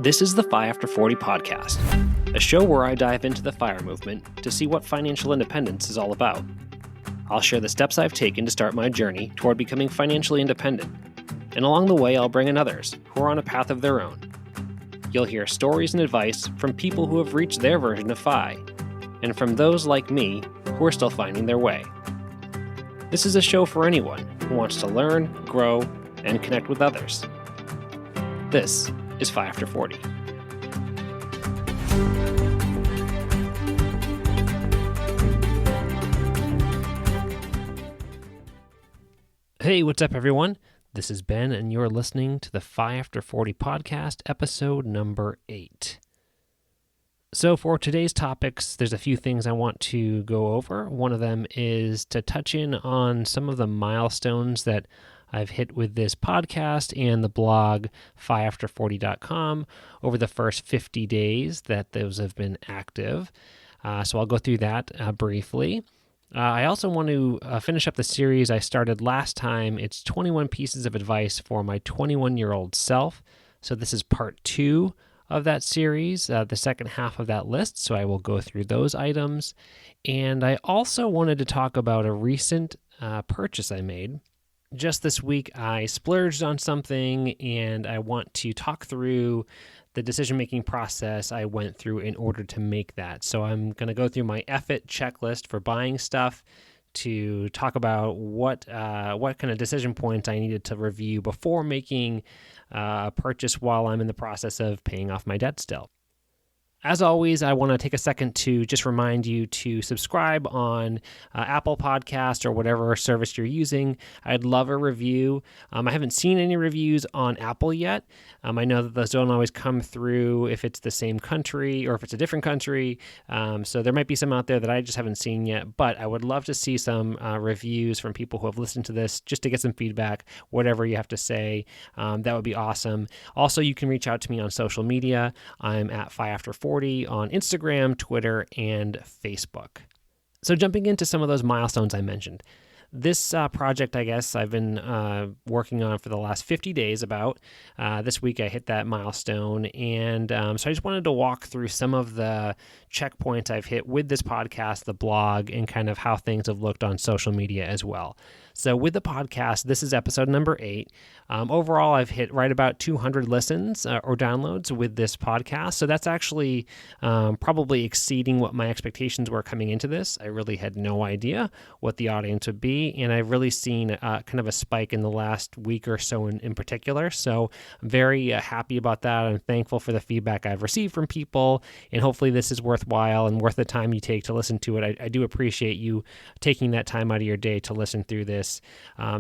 This is the FI After 40 podcast, a show where I dive into the FIRE movement to see what financial independence is all about. I'll share the steps I've taken to start my journey toward becoming financially independent, and along the way I'll bring in others who are on a path of their own. You'll hear stories and advice from people who have reached their version of FI, and from those like me who are still finding their way. This is a show for anyone who wants to learn, grow, and connect with others. This is FI After 40. Hey, what's up, everyone? This is Ben, and you're listening to the FI After 40 podcast, episode number 8. So for today's topics, there's a few things I want to go over. One of them is to touch in on some of the milestones that I've hit with this podcast and the blog fiafter40.com over the first 50 days that those have been active. So I'll go through that briefly. I also want to finish up the series I started last time. It's 21 pieces of advice for my 21-year-old self. So this is part 2 of that series, the second half of that list. So I will go through those items. And I also wanted to talk about a recent purchase I made. Just this week, I splurged on something, and I want to talk through the decision-making process I went through in order to make that. So I'm going to go through my EFIT checklist for buying stuff to talk about what kind of decision points I needed to review before making a purchase while I'm in the process of paying off my debt still. As always, I want to take a second to just remind you to subscribe on Apple Podcasts or whatever service you're using. I'd love a review. I haven't seen any reviews on Apple yet. I know that those don't always come through if it's the same country or if it's a different country. So there might be some out there that I just haven't seen yet. But I would love to see some reviews from people who have listened to this just to get some feedback, whatever you have to say. That would be awesome. Also, you can reach out to me on social media. I'm at FI After 40 on Instagram, Twitter, and Facebook. So jumping into some of those milestones I mentioned. This project, I guess, I've been working on for the last 50 days about. This week I hit that milestone, and so I just wanted to walk through some of the checkpoints I've hit with this podcast, the blog, and kind of how things have looked on social media as well. So with the podcast, this is episode number 8. Overall, I've hit right about 200 listens or downloads with this podcast. So that's actually probably exceeding what my expectations were coming into this. I really had no idea what the audience would be. And I've really seen kind of a spike in the last week or so in particular. So I'm very happy about that. I'm thankful for the feedback I've received from people. And hopefully this is worthwhile and worth the time you take to listen to it. I do appreciate you taking that time out of your day to listen through this.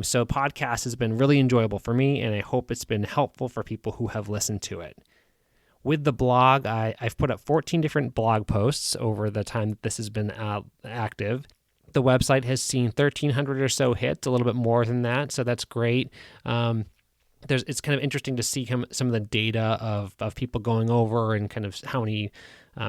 So podcast has been really enjoyable for me, and I hope it's been helpful for people who have listened to it. With the blog, I've put up 14 different blog posts over the time that this has been active. The website has seen 1,300 or so hits, a little bit more than that, so that's great. It's kind of interesting to see some of the data of people going over and kind of how many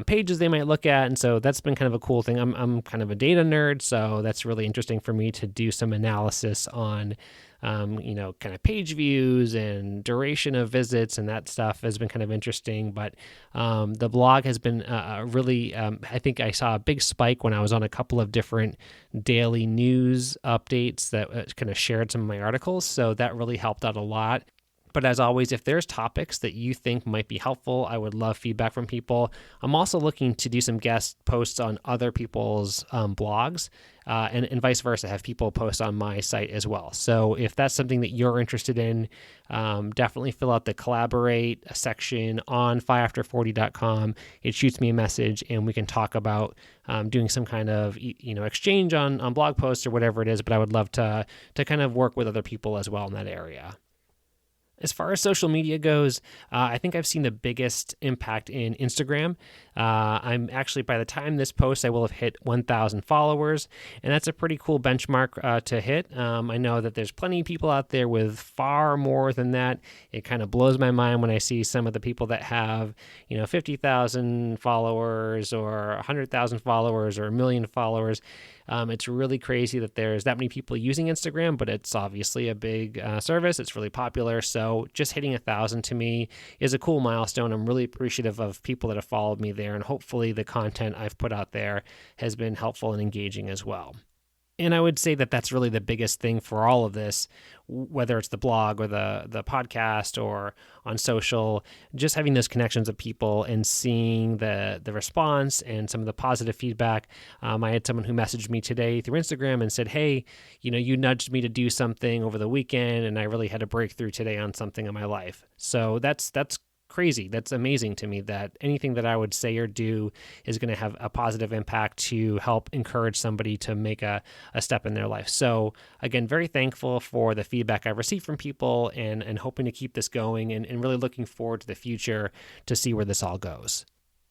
pages they might look at, and so that's been kind of a cool thing. I'm kind of a data nerd, so that's really interesting for me to do some analysis on kind of page views and duration of visits, and that stuff has been kind of interesting. But the blog has been really, I think I saw a big spike when I was on a couple of different daily news updates that kind of shared some of my articles. So that really helped out a lot. But as always, if there's topics that you think might be helpful, I would love feedback from people. I'm also looking to do some guest posts on other people's blogs and vice versa, have people post on my site as well. So if that's something that you're interested in, definitely fill out the collaborate section on fiafter40.com. It shoots me a message and we can talk about doing some kind of exchange on blog posts or whatever it is. But I would love to kind of work with other people as well in that area. As far as social media goes, I think I've seen the biggest impact in Instagram. I'm actually, by the time this post, I will have hit 1,000 followers, and that's a pretty cool benchmark to hit. I know that there's plenty of people out there with far more than that. It kind of blows my mind when I see some of the people that have, 50,000 followers or 100,000 followers or 1 million followers. It's really crazy that there's that many people using Instagram, but it's obviously a big service. It's really popular. So just hitting 1,000 to me is a cool milestone. I'm really appreciative of people that have followed me there, and hopefully the content I've put out there has been helpful and engaging as well. And I would say that that's really the biggest thing for all of this, whether it's the blog or the podcast or on social, just having those connections of people and seeing the response and some of the positive feedback. I had someone who messaged me today through Instagram and said, hey, you nudged me to do something over the weekend, and I really had a breakthrough today on something in my life. So that's crazy. That's amazing to me that anything that I would say or do is going to have a positive impact to help encourage somebody to make a step in their life. So again, very thankful for the feedback I've received from people and hoping to keep this going and really looking forward to the future to see where this all goes.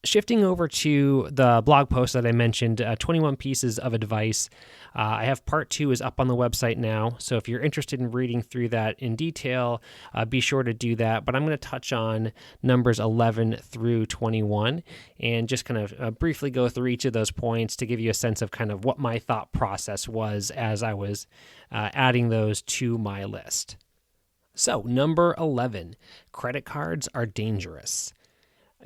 Shifting over to the blog post that I mentioned, 21 pieces of advice. I have part 2 is up on the website now. So if you're interested in reading through that in detail, be sure to do that. But I'm going to touch on numbers 11 through 21 and just kind of briefly go through each of those points to give you a sense of kind of what my thought process was as I was adding those to my list. So number 11, credit cards are dangerous.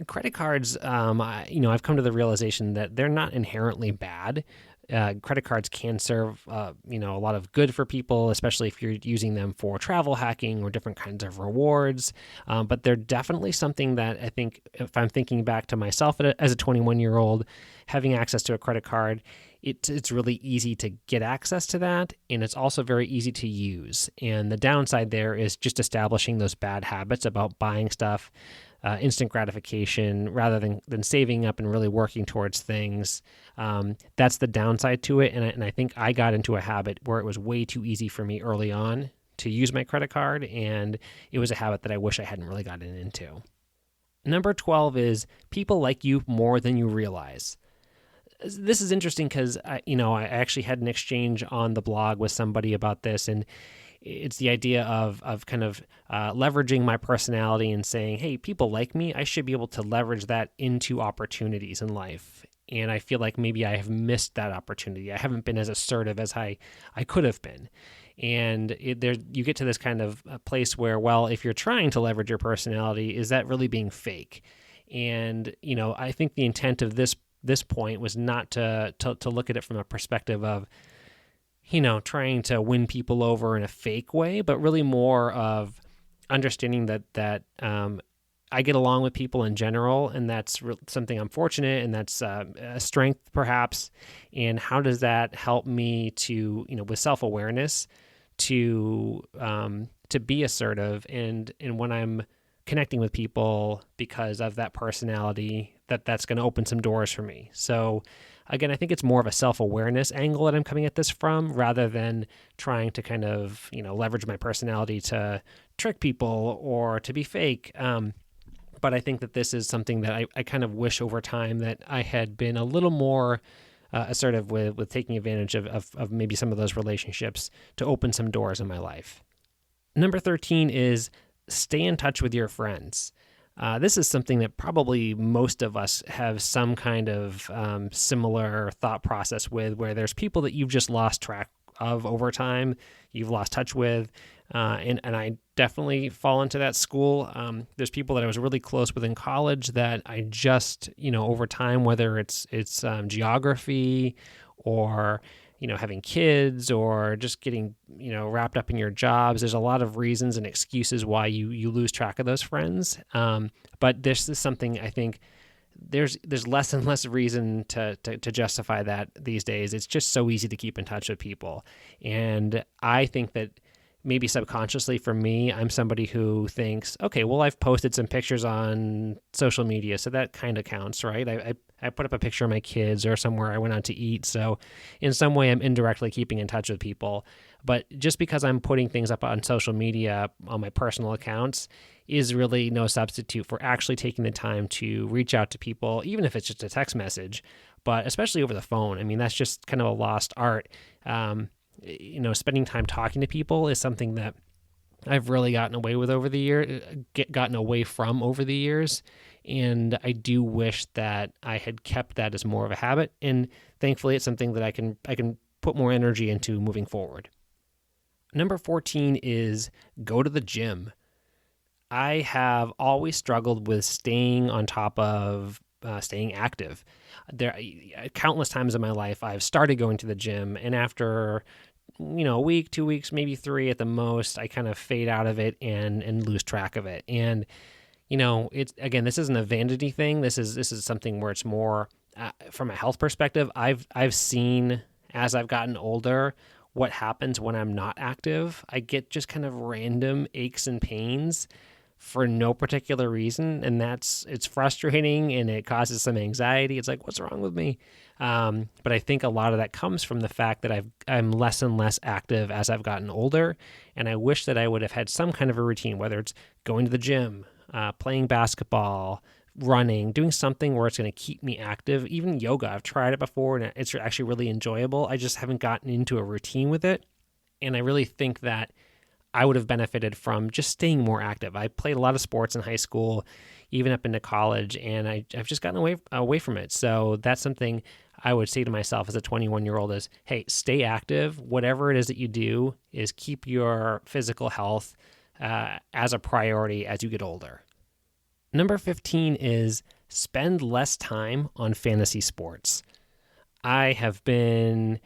Credit cards, I've come to the realization that they're not inherently bad. Credit cards can serve, a lot of good for people, especially if you're using them for travel hacking or different kinds of rewards. But they're definitely something that I think, if I'm thinking back to myself as a 21-year-old, having access to a credit card, it's really easy to get access to that, and it's also very easy to use. And the downside there is just establishing those bad habits about buying stuff, instant gratification rather than saving up and really working towards things. That's the downside to it. And I think I got into a habit where it was way too easy for me early on to use my credit card, and it was a habit that I wish I hadn't really gotten into. Number 12 is people like you more than you realize. This is interesting because I actually had an exchange on the blog with somebody about this, and it's the idea of kind of leveraging my personality and saying, hey, people like me. I should be able to leverage that into opportunities in life. And I feel like maybe I have missed that opportunity. I haven't been as assertive as I could have been. And you get to this kind of place where, well, if you're trying to leverage your personality, is that really being fake? And, I think the intent of this point was not to look at it from a perspective of, trying to win people over in a fake way, but really more of understanding that I get along with people in general, and that's something I'm fortunate, and that's a strength perhaps. And how does that help me to, with self-awareness, to be assertive and when I'm connecting with people because of that personality, that's going to open some doors for me. So again, I think it's more of a self-awareness angle that I'm coming at this from, rather than trying to kind of, leverage my personality to trick people or to be fake. But I think that this is something that I kind of wish over time that I had been a little more assertive with taking advantage of maybe some of those relationships to open some doors in my life. Number 13 is stay in touch with your friends. This is something that probably most of us have some kind of similar thought process with, where there's people that you've just lost track of over time, you've lost touch with, and I definitely fall into that school. There's people that I was really close with in college that I just, over time, whether it's geography or having kids or just getting, wrapped up in your jobs. There's a lot of reasons and excuses why you lose track of those friends. But this is something I think there's less and less reason to justify that these days. It's just so easy to keep in touch with people. And I think that maybe subconsciously for me, I'm somebody who thinks, okay, well, I've posted some pictures on social media, so that kind of counts, right? I put up a picture of my kids or somewhere I went out to eat. So in some way, I'm indirectly keeping in touch with people. But just because I'm putting things up on social media on my personal accounts is really no substitute for actually taking the time to reach out to people, even if it's just a text message, but especially over the phone. I mean, that's just kind of a lost art. Spending time talking to people is something that I've really gotten away with over the years. And I do wish that I had kept that as more of a habit. And thankfully, it's something that I can put more energy into moving forward. Number 14 is go to the gym. I have always struggled with staying on top of staying active. There, countless times in my life, I've started going to the gym, and after a week, 2 weeks, maybe 3 at the most, I kind of fade out of it and lose track of it. And it's again, this isn't a vanity thing. This is something where it's more from a health perspective. I've seen as I've gotten older what happens when I'm not active. I get just kind of random aches and pains for no particular reason, and it's frustrating and it causes some anxiety. It's like, what's wrong with me? But I think a lot of that comes from the fact that I'm less and less active as I've gotten older, and I wish that I would have had some kind of a routine, whether it's going to the gym, playing basketball, running, doing something where it's going to keep me active. Even yoga, I've tried it before and it's actually really enjoyable. I just haven't gotten into a routine with it, and I really think that I would have benefited from just staying more active. I played a lot of sports in high school, even up into college, and I've just gotten away from it. So that's something I would say to myself as a 21-year-old is, hey, stay active. Whatever it is that you do is keep your physical health as a priority as you get older. Number 15 is spend less time on fantasy sports. I have been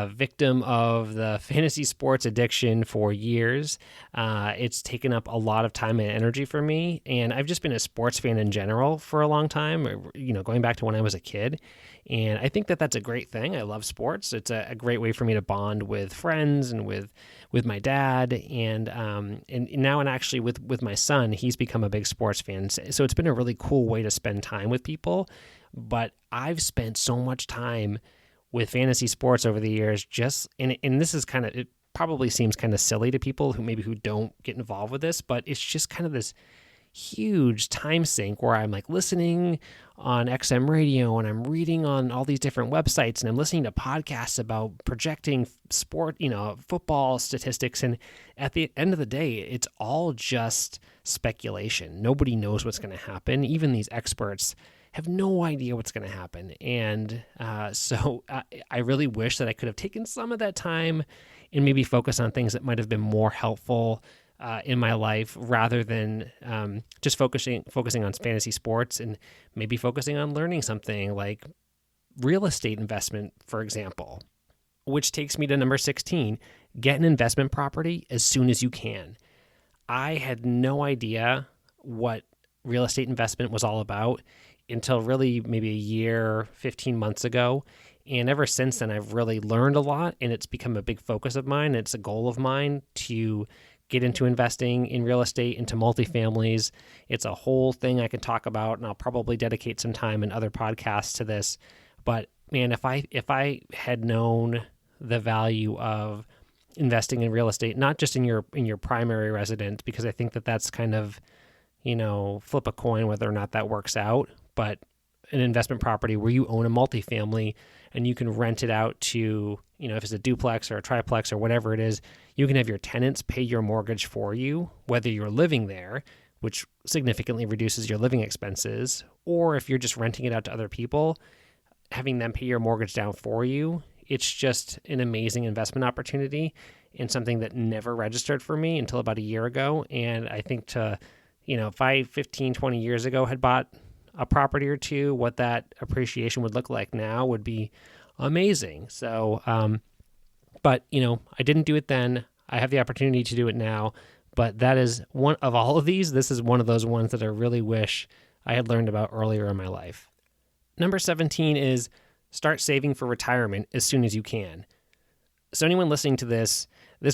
victim of the fantasy sports addiction for years. It's taken up a lot of time and energy for me, and I've just been a sports fan in general for a long time, going back to when I was a kid. And I think that that's a great thing. I love sports. It's a great way for me to bond with friends and with my dad, and now and actually with my son, he's become a big sports fan. So it's been a really cool way to spend time with people. But I've spent so much time with fantasy sports over the years, and this is kind of, it probably seems kind of silly to people who don't get involved with this, but it's just kind of this huge time sink where I'm like listening on XM radio and I'm reading on all these different websites and I'm listening to podcasts about projecting sport, football statistics. And at the end of the day, it's all just speculation. Nobody knows what's going to happen. Even these experts have no idea what's going to happen. And so I really wish that I could have taken some of that time and maybe focus on things that might have been more helpful in my life, rather than just focusing on fantasy sports, and maybe focusing on learning something like real estate investment, for example. Which takes me to number 16, get an investment property as soon as you can. I had no idea what real estate investment was all about until really maybe a year, 15 months ago. And ever since then, I've really learned a lot, and it's become a big focus of mine. It's a goal of mine to get into investing in real estate, into multifamilies. It's a whole thing I can talk about, and I'll probably dedicate some time in other podcasts to this. But man, if I had known the value of investing in real estate, not just in your primary residence, because I think that that's kind of, flip a coin whether or not that works out, but an investment property where you own a multifamily and you can rent it out to, if it's a duplex or a triplex or whatever it is, you can have your tenants pay your mortgage for you, whether you're living there, which significantly reduces your living expenses, or if you're just renting it out to other people, having them pay your mortgage down for you. It's just an amazing investment opportunity and something that never registered for me until about a year ago. And I think if I 15, 20 years ago had bought a property or two, what that appreciation would look like now would be amazing. So, but I didn't do it then. I have the opportunity to do it now, but that is one of all of these. This is one of those ones that I really wish I had learned about earlier in my life. Number 17 is start saving for retirement as soon as you can. So anyone listening to this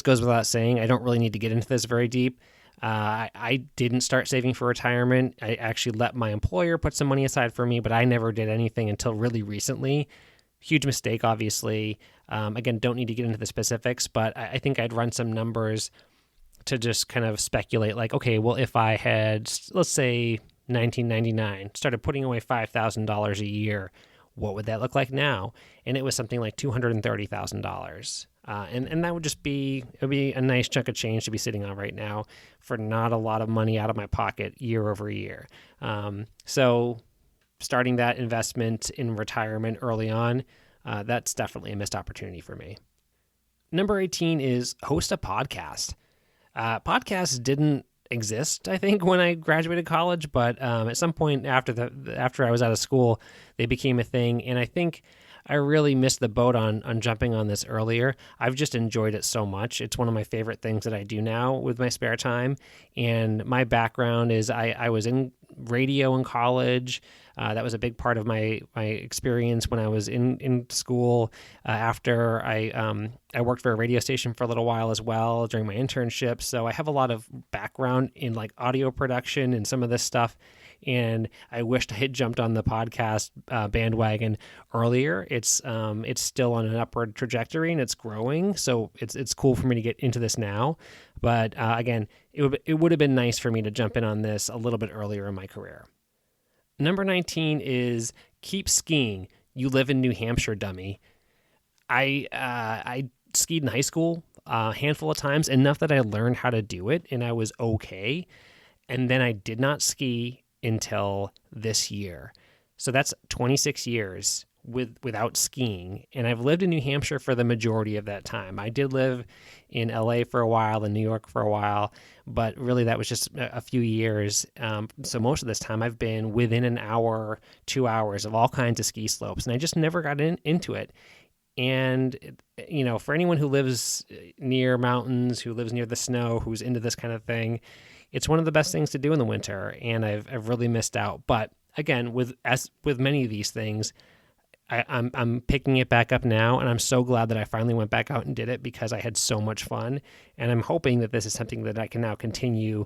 goes without saying. I don't really need to get into this very deep. I didn't start saving for retirement. I actually let my employer put some money aside for me, but I never did anything until really recently. Huge mistake, obviously. Again, don't need to get into the specifics, but I think I'd run some numbers to just kind of speculate like, okay, well, if I had, let's say 1999, started putting away $5,000 a year, what would that look like now? And it was something like $230,000. And that would just be a nice chunk of change to be sitting on right now for not a lot of money out of my pocket year over year. So starting that investment in retirement early on That's definitely a missed opportunity for me. Number 18 is host a podcast. Podcasts didn't exist, I think, when I graduated college, but at some point after I was out of school, they became a thing, and I think I really missed the boat on jumping on this earlier. I've just enjoyed it so much. It's one of my favorite things that I do now with my spare time. And my background is I was in radio in college. That was a big part of my experience when I was in school. After I worked for a radio station for a little while as well during my internship. So I have a lot of background in like audio production and some of this stuff. And I wished I had jumped on the podcast bandwagon earlier. It's still on an upward trajectory and it's growing, so it's cool for me to get into this now. But again, it would have been nice for me to jump in on this a little bit earlier in my career. Number 19 is keep skiing. You live in New Hampshire, dummy. I skied in high school a handful of times, enough that I learned how to do it, and I was okay. And then I did not ski until this year. So that's 26 years without skiing. And I've lived in New Hampshire for the majority of that time. I did live in LA for a while, in New York for a while, but really that was just a few years. So most of this time I've been within an hour, 2 hours of all kinds of ski slopes, and I just never got into it. And, you know, for anyone who lives near mountains, who lives near the snow, who's into this kind of thing, it's one of the best things to do in the winter, and I've really missed out. But again, with many of these things, I'm picking it back up now, and I'm so glad that I finally went back out and did it because I had so much fun. And I'm hoping that this is something that I can now continue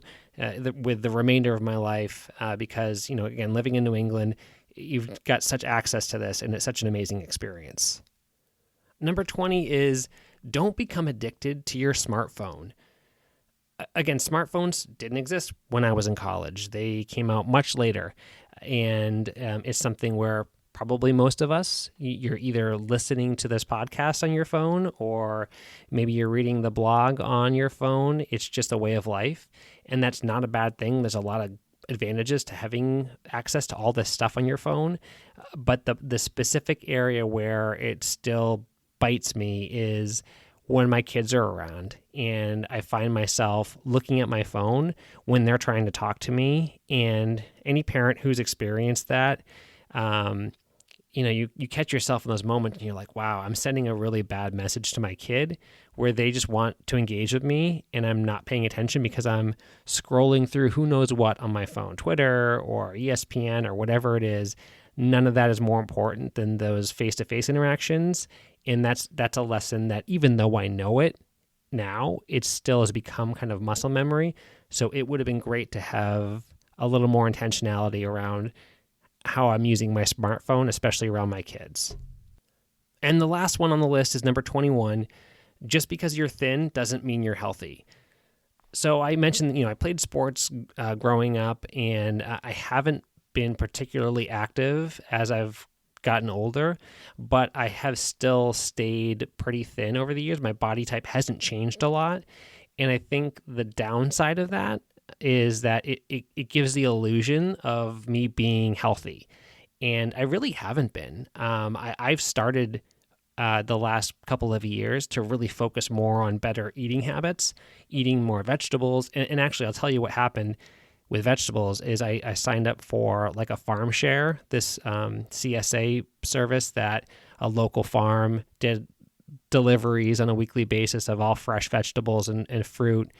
with the remainder of my life because, you know, again, living in New England, you've got such access to this, and it's such an amazing experience. Number 20 is don't become addicted to your smartphone. Again, smartphones didn't exist when I was in college. They came out much later, and it's something where probably most of us, you're either listening to this podcast on your phone or maybe you're reading the blog on your phone. It's just a way of life, and that's not a bad thing. There's a lot of advantages to having access to all this stuff on your phone, but the specific area where it still bites me is when my kids are around and I find myself looking at my phone when they're trying to talk to me. And any parent who's experienced that, you know, you catch yourself in those moments and you're like, wow, I'm sending a really bad message to my kid where they just want to engage with me and I'm not paying attention because I'm scrolling through who knows what on my phone, Twitter or ESPN or whatever it is. None of that is more important than those face-to-face interactions. And that's a lesson that even though I know it now, it still has become kind of muscle memory. So it would have been great to have a little more intentionality around how I'm using my smartphone, especially around my kids. And the last one on the list is number 21. Just because you're thin doesn't mean you're healthy. So I mentioned, you know, I played sports growing up, and I haven't been particularly active as I've gotten older, but I have still stayed pretty thin over the years. My body type hasn't changed a lot. And I think the downside of that is that it gives the illusion of me being healthy. And I really haven't been. I've started the last couple of years to really focus more on better eating habits, eating more vegetables. And actually, I'll tell you what happened with vegetables is I signed up for like a farm share, this CSA service that a local farm did deliveries on a weekly basis of all fresh vegetables and fruit.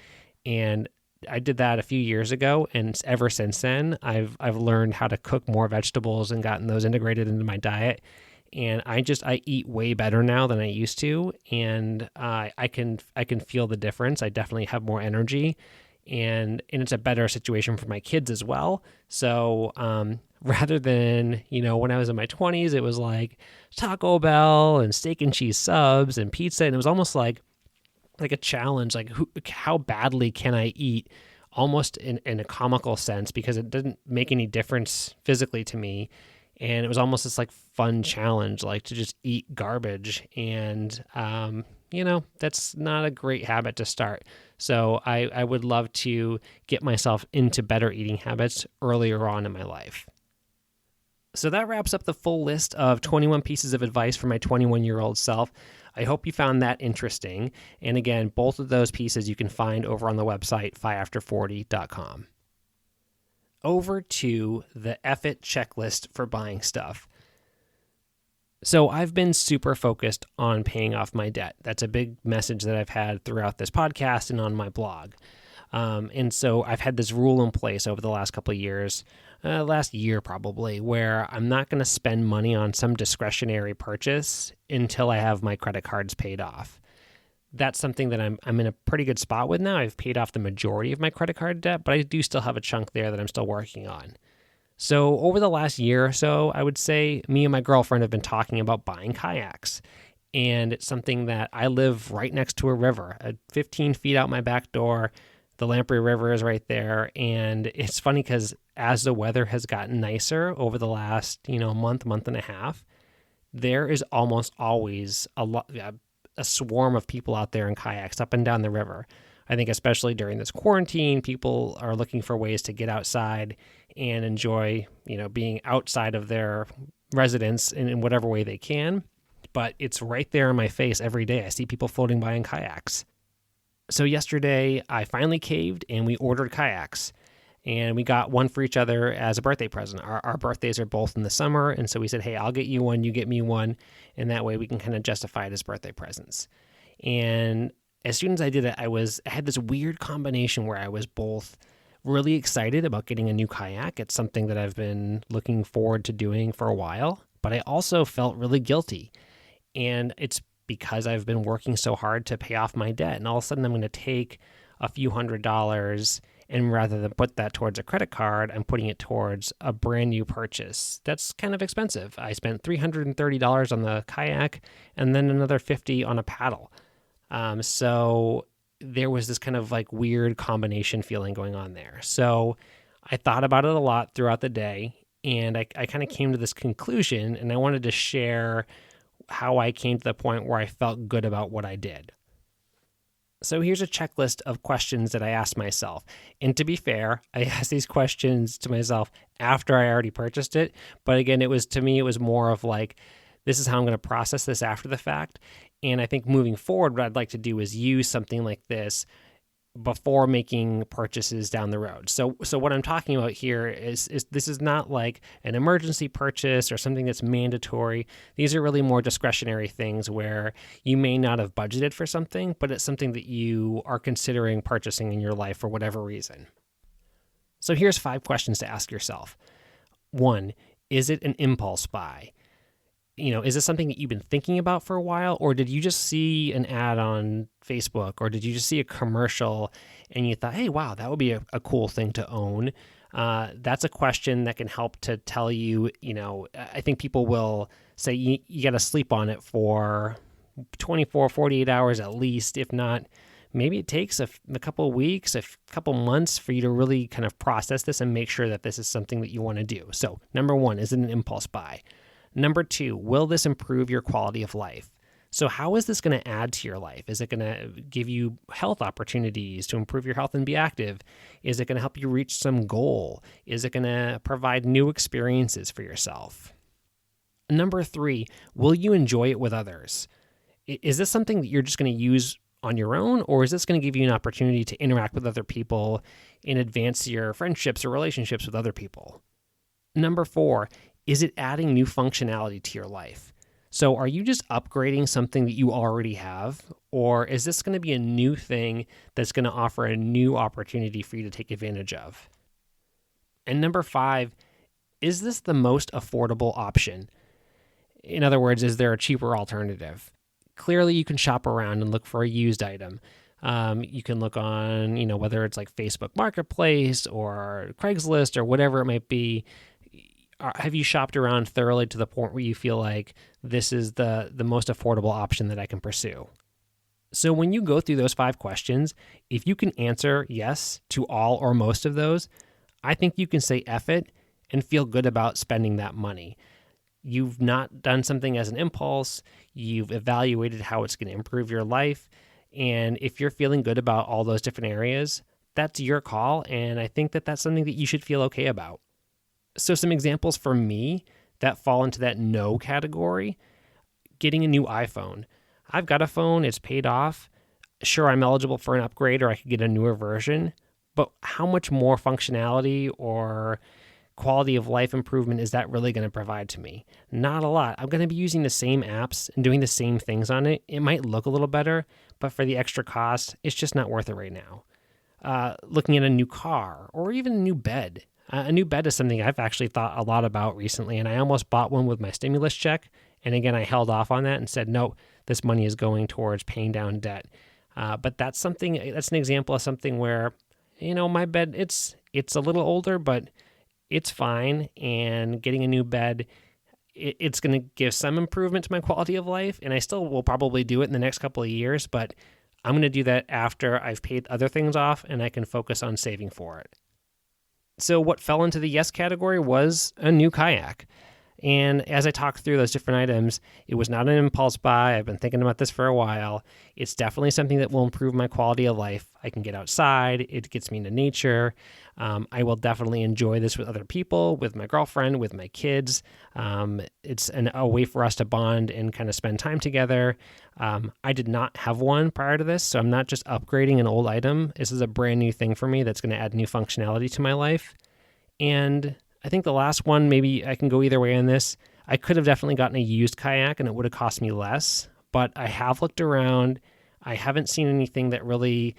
And I did that a few years ago, and ever since then, I've learned how to cook more vegetables and gotten those integrated into my diet. And I eat way better now than I used to, and I can feel the difference. I definitely have more energy, and it's a better situation for my kids as well. So rather than, you know, when I was in my 20s, it was like Taco Bell and steak and cheese subs and pizza, and it was almost like a challenge, like how badly can I eat, almost in a comical sense, because it didn't make any difference physically to me. And it was almost this like fun challenge, like to just eat garbage. And, you know, that's not a great habit to start. So I would love to get myself into better eating habits earlier on in my life. So that wraps up the full list of 21 pieces of advice for my 21-year-old self. I hope you found that interesting. And again, both of those pieces you can find over on the website, fiafter40.com. Over to the F it checklist for buying stuff. So I've been super focused on paying off my debt. That's a big message that I've had throughout this podcast and on my blog. And so I've had this rule in place over the last couple of years, last year probably, where I'm not going to spend money on some discretionary purchase until I have my credit cards paid off. That's something that I'm in a pretty good spot with now. I've paid off the majority of my credit card debt, but I do still have a chunk there that I'm still working on. So over the last year or so, I would say me and my girlfriend have been talking about buying kayaks. And it's something that I live right next to a river, 15 feet out my back door. The Lamprey River is right there. And it's funny because as the weather has gotten nicer over the last, month and a half, there is almost always a swarm of people out there in kayaks up and down the river. I think especially during this quarantine, people are looking for ways to get outside and enjoy, being outside of their residence in whatever way they can. But it's right there in my face every day. I see people floating by in kayaks. So yesterday, I finally caved and we ordered kayaks. And we got one for each other as a birthday present. Our birthdays are both in the summer, and so we said, hey, I'll get you one, you get me one, and that way we can kind of justify it as birthday presents. And as soon as I did it, I had this weird combination where I was both really excited about getting a new kayak. It's something that I've been looking forward to doing for a while, but I also felt really guilty. And it's because I've been working so hard to pay off my debt. And all of a sudden I'm going to take a few $100s, and rather than put that towards a credit card, I'm putting it towards a brand new purchase. That's kind of expensive. I spent $330 on the kayak and then another $50 on a paddle. So there was this kind of like weird combination feeling going on there. So I thought about it a lot throughout the day, and I kind of came to this conclusion, and I wanted to share how I came to the point where I felt good about what I did. So here's a checklist of questions that I asked myself. And to be fair, I asked these questions to myself after I already purchased it. But again, it was more of like, this is how I'm going to process this after the fact. And I think moving forward, what I'd like to do is use something like this before making purchases down the road. So what I'm talking about here is this is not like an emergency purchase or something that's mandatory. These are really more discretionary things where you may not have budgeted for something, but it's something that you are considering purchasing in your life for whatever reason. So here's 5 questions to ask yourself. 1, is it an impulse buy? Is this something that you've been thinking about for a while, or did you just see an ad on Facebook, or did you just see a commercial and you thought, hey, wow, that would be a cool thing to own? That's a question that can help to tell you, I think people will say you got to sleep on it for 24, 48 hours at least. If not, maybe it takes a couple of weeks, a couple months for you to really kind of process this and make sure that this is something that you want to do. So number 1, is it an impulse buy? Number 2, will this improve your quality of life? So how is this going to add to your life? Is it going to give you health opportunities to improve your health and be active? Is it going to help you reach some goal? Is it going to provide new experiences for yourself? Number 3, will you enjoy it with others? Is this something that you're just going to use on your own, or is this going to give you an opportunity to interact with other people and advance your friendships or relationships with other people? Number 4, is it adding new functionality to your life? So are you just upgrading something that you already have, or is this going to be a new thing that's going to offer a new opportunity for you to take advantage of? And number 5, is this the most affordable option? In other words, is there a cheaper alternative? Clearly, you can shop around and look for a used item. You can look on, whether it's like Facebook Marketplace or Craigslist or whatever it might be. Have you shopped around thoroughly to the point where you feel like this is the most affordable option that I can pursue? So when you go through those 5 questions, if you can answer yes to all or most of those, I think you can say F it and feel good about spending that money. You've not done something as an impulse. You've evaluated how it's going to improve your life. And if you're feeling good about all those different areas, that's your call. And I think that that's something that you should feel okay about. So some examples for me that fall into that no category, getting a new iPhone. I've got a phone, it's paid off. Sure, I'm eligible for an upgrade or I could get a newer version, but how much more functionality or quality of life improvement is that really going to provide to me? Not a lot. I'm going to be using the same apps and doing the same things on it. It might look a little better, but for the extra cost, it's just not worth it right now. Looking at a new car or even a new bed. A new bed is something I've actually thought a lot about recently, and I almost bought one with my stimulus check. And again, I held off on that and said, no, this money is going towards paying down debt. But that's an example of something where, my bed, it's a little older, but it's fine. And getting a new bed, it's going to give some improvement to my quality of life. And I still will probably do it in the next couple of years, but I'm going to do that after I've paid other things off and I can focus on saving for it. So what fell into the yes category was a new kayak. And as I talked through those different items, it was not an impulse buy. I've been thinking about this for a while. It's definitely something that will improve my quality of life. I can get outside. It gets me into nature. I will definitely enjoy this with other people, with my girlfriend, with my kids. It's a way for us to bond and kind of spend time together. I did not have one prior to this, so I'm not just upgrading an old item. This is a brand new thing for me that's going to add new functionality to my life. And I think the last one, maybe I can go either way on this. I could have definitely gotten a used kayak and it would have cost me less, but I have looked around. I haven't seen anything that really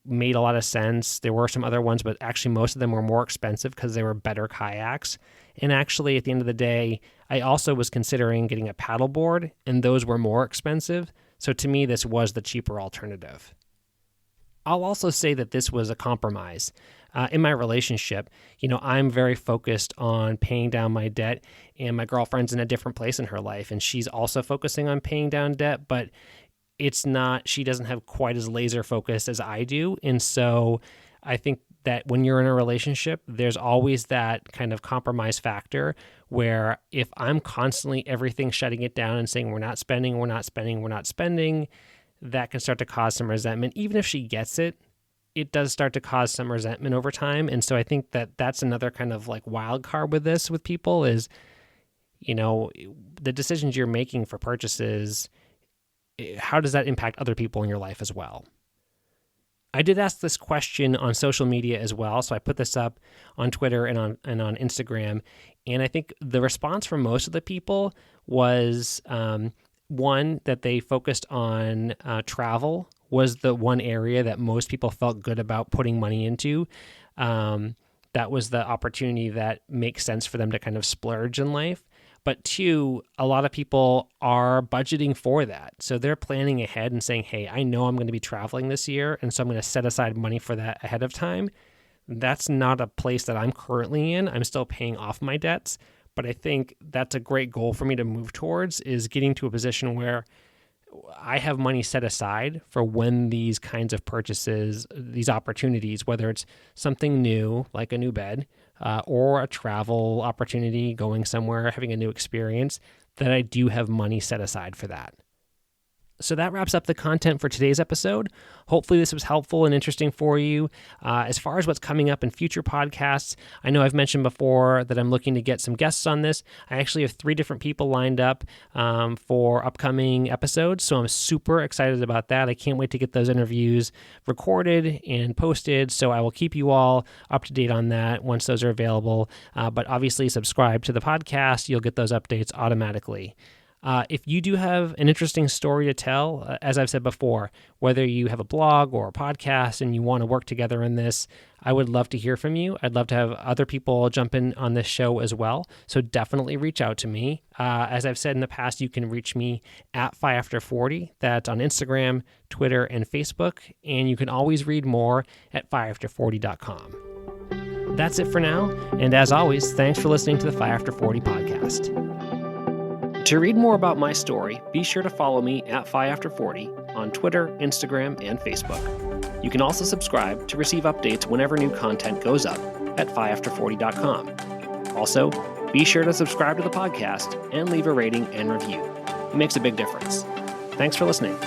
made a lot of sense. There were some other ones, but actually most of them were more expensive because they were better kayaks. And actually at the end of the day, I also was considering getting a paddleboard and those were more expensive. So to me, this was the cheaper alternative. I'll also say that this was a compromise. In my relationship, I'm very focused on paying down my debt, and my girlfriend's in a different place in her life, and she's also focusing on paying down debt, but she doesn't have quite as laser focused as I do. And so I think that when you're in a relationship, there's always that kind of compromise factor where if I'm constantly everything shutting it down and saying we're not spending, that can start to cause some resentment. Even if she gets it, it does start to cause some resentment over time. And so I think that that's another kind of like wild card with this with people is, the decisions you're making for purchases, how does that impact other people in your life as well? I did ask this question on social media as well. So I put this up on Twitter and on Instagram. And I think the response from most of the people was, one, that they focused on travel was the one area that most people felt good about putting money into. That was the opportunity that makes sense for them to kind of splurge in life. But two, a lot of people are budgeting for that. So they're planning ahead and saying, hey, I know I'm going to be traveling this year, and so I'm going to set aside money for that ahead of time. That's not a place that I'm currently in. I'm still paying off my debts. But I think that's a great goal for me to move towards is getting to a position where I have money set aside for when these kinds of purchases, these opportunities, whether it's something new, like a new bed, or a travel opportunity, going somewhere, having a new experience, that I do have money set aside for that. So that wraps up the content for today's episode. Hopefully this was helpful and interesting for you. As far as what's coming up in future podcasts, I know I've mentioned before that I'm looking to get some guests on this. I actually have 3 different people lined up for upcoming episodes, so I'm super excited about that. I can't wait to get those interviews recorded and posted, so I will keep you all up to date on that once those are available. But obviously subscribe to the podcast. You'll get those updates automatically. If you do have an interesting story to tell, as I've said before, whether you have a blog or a podcast and you want to work together in this, I would love to hear from you. I'd love to have other people jump in on this show as well. So definitely reach out to me. As I've said in the past, you can reach me at FiAfter40. That's on Instagram, Twitter, and Facebook. And you can always read more at FiAfter40.com. That's it for now. And as always, thanks for listening to the FiAfter40 podcast. To read more about my story, be sure to follow me at FiAfter40 on Twitter, Instagram, and Facebook. You can also subscribe to receive updates whenever new content goes up at FiAfter40.com. Also, be sure to subscribe to the podcast and leave a rating and review. It makes a big difference. Thanks for listening.